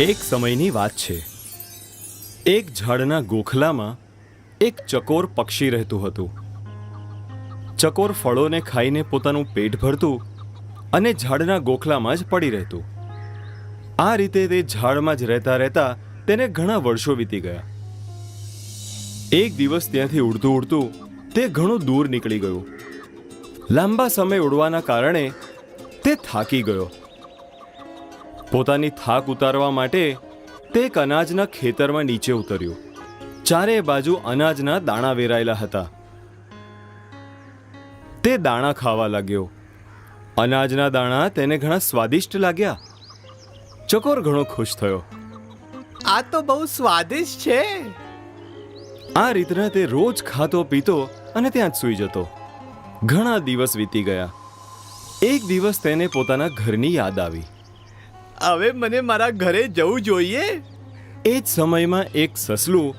એક સમયની વાત છે. એક ઝાડના ગોખલામાં એક ચકોર પક્ષી રહેતું હતું. ચકોર ફળોને ખાઈને પોતાનું પેટ ભરતું અને ઝાડના ગોખલામાં જ પડી રહેતું. આ રીતે તે ઝાડમાં જ રહેતા રહેતા તેને ઘણા વર્ષો વીતી ગયા. એક દિવસ ત્યાંથી ઉડતું ઉડતું તે ઘણું દૂર નીકળી ગયું. લાંબા સમય ઉડવાના કારણે તે થાકી ગયો. પોતાની થાક ઉતારવા માટે તે એક અનાજના ખેતરમાં નીચે ઉતર્યો. ચારે બાજુ અનાજના દાણા વેરાયેલા હતા. તે દાણા ખાવા લાગ્યો. અનાજના દાણા તેને ઘણા સ્વાદિષ્ટ લાગ્યા. ચકોર ઘણો ખુશ થયો. આ તો બહુ સ્વાદિષ્ટ છે. આ રીતના તે રોજ ખાતો પીતો અને ત્યાં જ સૂઈ જતો. ઘણા દિવસ વીતી ગયા. એક દિવસ તેને પોતાના ઘરની યાદ આવી. હવે મને મારા ઘરે જવું જોઈએ. એ જ સમયમાં એક સસલું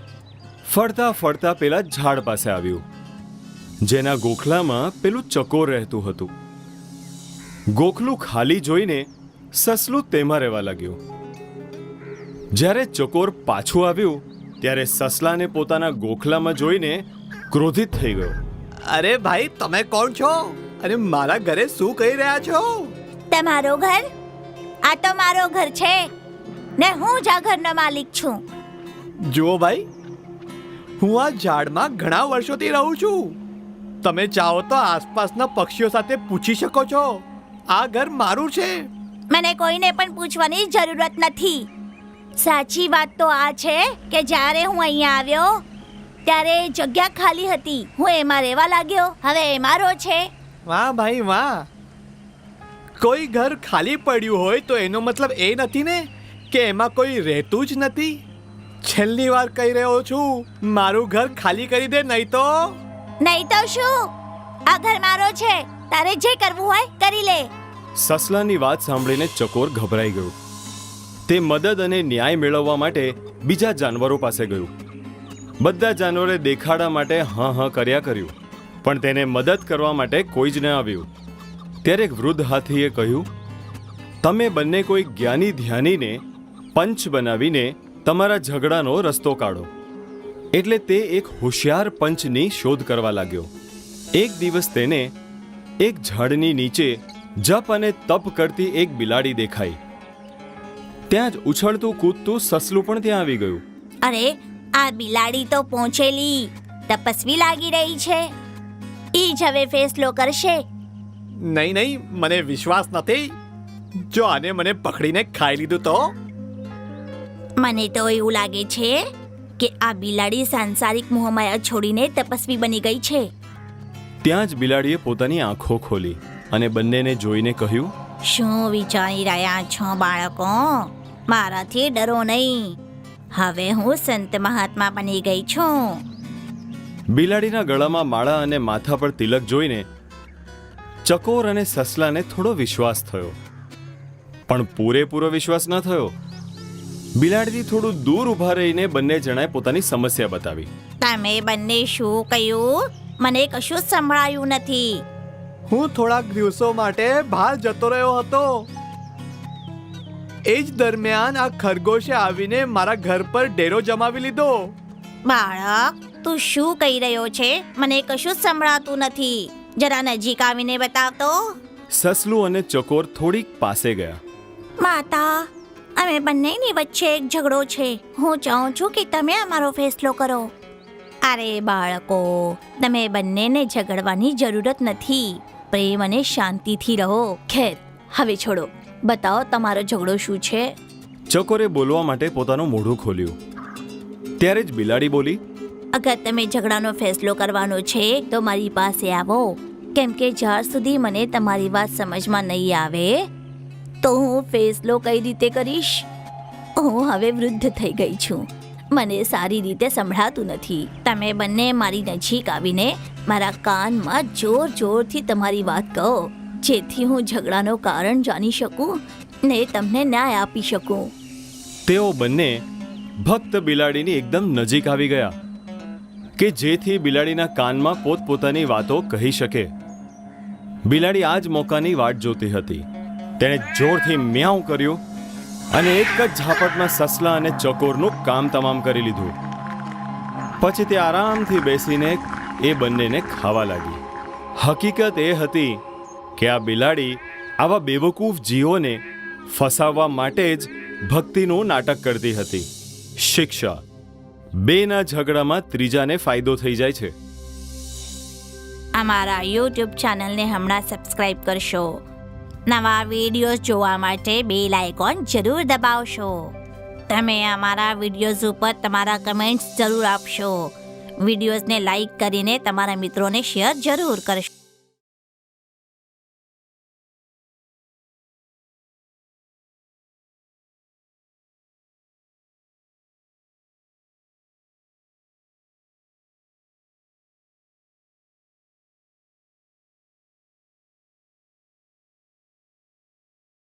ફરતા ફરતા પેલા ઝાડ પાસે આવ્યું, જેના ગોખલામાં પેલું ચકોર રહેતું હતું. ગોખલું ખાલી જોઈને સસલું તેમાં રહેવા લાગ્યું. જ્યારે ચકોર પાછું આવ્યું ત્યારે સસલાને પોતાના ગોખલામાં જોઈને ક્રોધિત થઈ ગયો. અરે ભાઈ, તમે કોણ છો અને મારા ઘરે શું કહી રહ્યા છો? તમારો ઘર? આ તો મારો ઘર છે ને હું જ આ ઘરનો માલિક છું. જુઓ ભાઈ, હું આ ઝાડમાં ઘણા વર્ષોથી રહું છું. તમે ચાહો તો આસપાસના પક્ષીઓ સાથે પૂછી શકો છો. આ ઘર મારું છે. મને કોઈને પણ પૂછવાની જરૂરત નથી. સાચી વાત તો આ છે કે જ્યારે હું અહીંયા આવ્યો ત્યારે જગ્યા ખાલી હતી. હું એમાં રહેવા લાગ્યો. હવે એ મારો છે. વાહ ભાઈ વાહ. કોઈ ઘર ખાલી પડ્યું હોય તો એનો મતલબ એ નથી ને કે એમાં કોઈ રહેતું જ નથી. છેલ્લી વાર કહી રહ્યો છું, મારું ઘર ખાલી કરી દે, નહીં તો. નહીં તો શું? આ ઘર મારો છે. તારે જે કરવું હોય કરી લે. સસલાની વાત સાંભળીને ચકોર ગભરાઈ ગયું. તે મદદ અને ન્યાય મેળવવા માટે બીજા જાનવરો પાસે ગયું. બધા જાનવરે દેખાડા માટે હા કર્યા કર્યું, પણ તેને મદદ કરવા માટે કોઈ જ ન આવ્યું. ત્યારે એક વૃદ્ધ હાથીએ કહ્યું, તમે બંને કોઈ જ્ઞાની ધ્યાનીને પંચ બનાવીને તમારા ઝઘડાનો રસ્તો કાઢો. એટલે તે એક હોશિયાર પંચની શોધ કરવા લાગ્યો. એક દિવસ તેને એક ઝાડની નીચે જપ અને તપ કરતી એક બિલાડી દેખાઈ. ત્યાં જ ઉછળતું કૂદતું સસલું પણ ત્યાં આવી ગયું. અરે, આ બિલાડી તો પહોંચેલી તપસ્વી લાગી રહી છે. ઈ જ હવે ફેસલો કરશે. નહીં નહીં, મને વિશ્વાસ નથી. જો આને મને પકડીને ખાઈ લીધું તો? મને તો એવું લાગે છે કે આ બિલાડી સાંસારિક મોહમાયા છોડીને તપસ્વી બની ગઈ છે. ત્યાં જ બિલાડીએ પોતાની આંખો ખોલી અને બંનેને જોઈને કહ્યું, શું વિચારી રહ્યા છો બાળકો? મારાથી ડરો નહીં. હવે હું સંત મહાત્મા બની ગઈ છું. બિલાડીના ગળામાં માળા અને માથા પર તિલક જોઈને ચકોર અને સસલાને થોડો વિશ્વાસ થયો, પણ પૂરેપૂરો વિશ્વાસ ન થયો. બિલાડીથી થોડું દૂર ઊભા રહીને બંને જણાએ પોતાની સમસ્યા બતાવી. તમે બંને શું કહ્યું? મને કશું સંભળાયું નથી. હું થોડાક દિવસો માટે બહાર જતો રહ્યો હતો. એ જ દરમિયાન આ ખરગોશે આવીને મારા ઘર પર ડેરો જમાવી લીધો. બાળક, તું શું કહી રહ્યો છે? મને કશું સંભળાતું નથી. જરા નજીક આવીને બતાવતો. સસલું અને ચકોર થોડીક પાસે ગયા. માતા, અમે બંનેની વચ્ચે એક ઝઘડો છે. હું ચાહું છું કે તમે અમારો ફેસલો કરો. અરે બાળકો, તમે બંનેને ઝઘડવાની જરૂરત નથી. પ્રેમ અને શાંતિથી રહો. ખેર, હવે છોડો. બતાવો તમારો ઝઘડો શું છે? ચકોરે બોલવા માટે પોતાનું મોઢું ખોલ્યું. ત્યારે જ બિલાડી બોલી, અગર તમે ઝઘડાનો ફેસલો કરવાનો છે તો મારી પાસે આવો. કેમ કે જ્યાર સુધી મને તમારી વાત સમજમાં નહીં આવે તો હું ફેસલો કઈ રીતે કરીશ? હું હવે વૃદ્ધ થઈ ગઈ છું. મને સારી રીતે સંભળાતું નથી. તમે બંને મારી નજીક આવીને મારા કાનમાં જોર જોરથી તમારી વાત કહો, જેથી હું ઝઘડાનો કારણ જાણી શકું ને તમને ન્યાય આપી શકું. તેઓ બંને ભક્ત બિલાડીની એકદમ નજીક આવી ગયા કે જેથી બિલાડીના કાનમાં પોતપોતાની વાતો કહી શકે. બિલાડી આ જ મોકાની વાટ જોતી હતી. તેણે જોરથી મ્યાઉં કર્યું અને એક જ ઝાપટમાં સસલા અને ચકોરનું કામ તમામ કરી લીધું. પછી તે આરામથી બેસીને એ બંનેને ખાવા લાગી. હકીકત એ હતી કે આ બિલાડી આવા બેવકૂફ જીવોને ફસાવવા માટે જ ભક્તિનું નાટક કરતી હતી. શિક્ષા: બેના ઝઘડામાં ત્રીજાને ફાયદો થઈ જાય છે. અમારા યુટ્યુબ ચેનલને હમણાં સબસ્ક્રાઇબ કરશો. નવા વિડીયોઝ જોવા માટે બેલ આઇકોન જરૂર દબાવશો. તમે અમારા વિડીયોઝ ઉપર તમારા કમેન્ટ્સ જરૂર આપશો. વિડીયોઝને લાઈક કરીને તમારા મિત્રોને શેર જરૂર કરશો.